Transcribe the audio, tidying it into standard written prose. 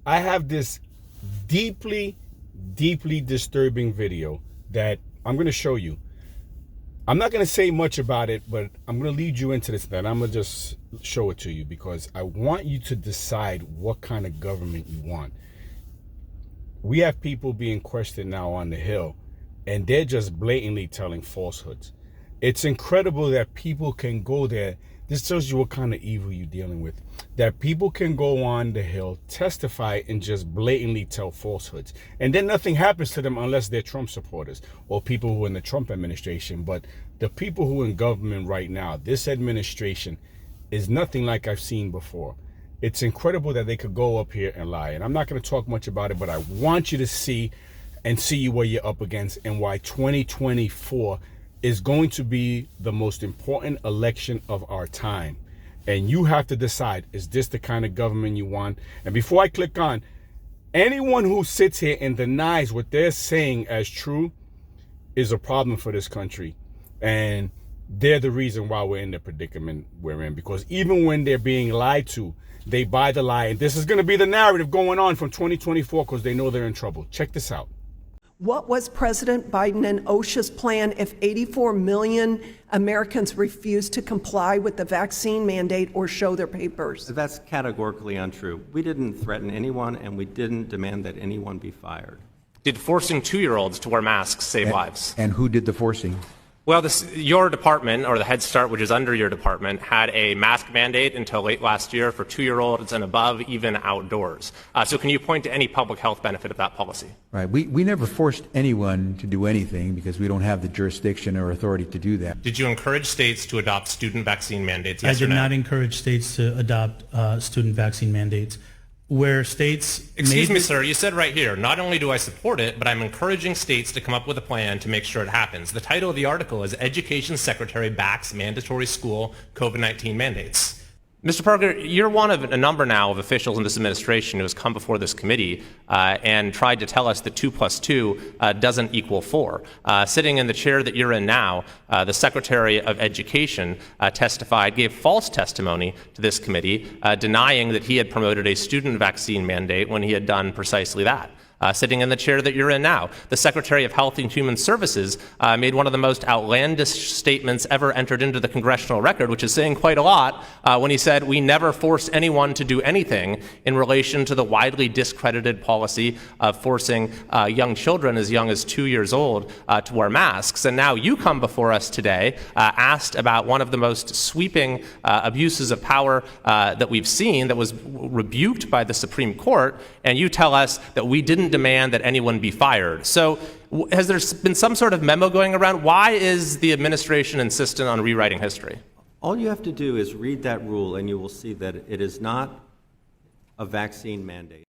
I have this deeply, deeply disturbing video that I'm going to show you. I'm not going to say much about it, but I'm going to lead you into this, and I'm going to just show it to you because I want you to decide what kind of government you want. We have people being questioned now on the Hill, and they're just blatantly telling falsehoods. It's incredible that people can go there. This tells you what kind of evil you're dealing with. That people can go on the Hill, testify, and just blatantly tell falsehoods. And then nothing happens to them unless they're Trump supporters or people who are in the Trump administration. But the people who are in government right now, this administration, is nothing like I've seen before. It's incredible that they could go up here and lie. And I'm not going to talk much about it, but I want you to see what you're up against and why 2024 is going to be the most important election of our time. And you have to decide, is this the kind of government you want? And before I click on, anyone who sits here and denies what they're saying as true is a problem for this country. And they're the reason why we're in the predicament we're in. Because even when they're being lied to, they buy the lie. And this is going to be the narrative going on from 2024 because they know they're in trouble. Check this out. What was President Biden and OSHA's plan if 84 million Americans refused to comply with the vaccine mandate or show their papers? That's categorically untrue. We didn't threaten anyone, and we didn't demand that anyone be fired. Did forcing 2-year-olds to wear masks save lives? And who did the forcing? Well, your department, or the Head Start, which is under your department, had a mask mandate until late last year for 2-year-olds and above, even outdoors. So can you point to any public health benefit of that policy? Right. We never forced anyone to do anything because we don't have the jurisdiction or authority to do that. Did you encourage states to adopt student vaccine mandates? Yes, I did not encourage states to adopt student vaccine mandates. Where states... Excuse me, sir. You said right here, not only do I support it, but I'm encouraging states to come up with a plan to make sure it happens. The title of the article is Education Secretary Backs Mandatory School COVID-19 Mandates. Mr. Parker, you're one of a number now of officials in this administration who has come before this committee and tried to tell us that 2 + 2 doesn't equal 4. Sitting in the chair that you're in now, the Secretary of Education testified, gave false testimony to this committee, denying that he had promoted a student vaccine mandate when he had done precisely that. Sitting in the chair that you're in now, the Secretary of Health and Human Services made one of the most outlandish statements ever entered into the congressional record, which is saying quite a lot, when he said, we never forced anyone to do anything in relation to the widely discredited policy of forcing young children as young as 2 years old to wear masks. And now you come before us today, asked about one of the most sweeping abuses of power that we've seen that was rebuked by the Supreme Court, and you tell us that we didn't demand that anyone be fired. So has there been some sort of memo going around? Why is the administration insistent on rewriting history? All you have to do is read that rule, and you will see that it is not a vaccine mandate.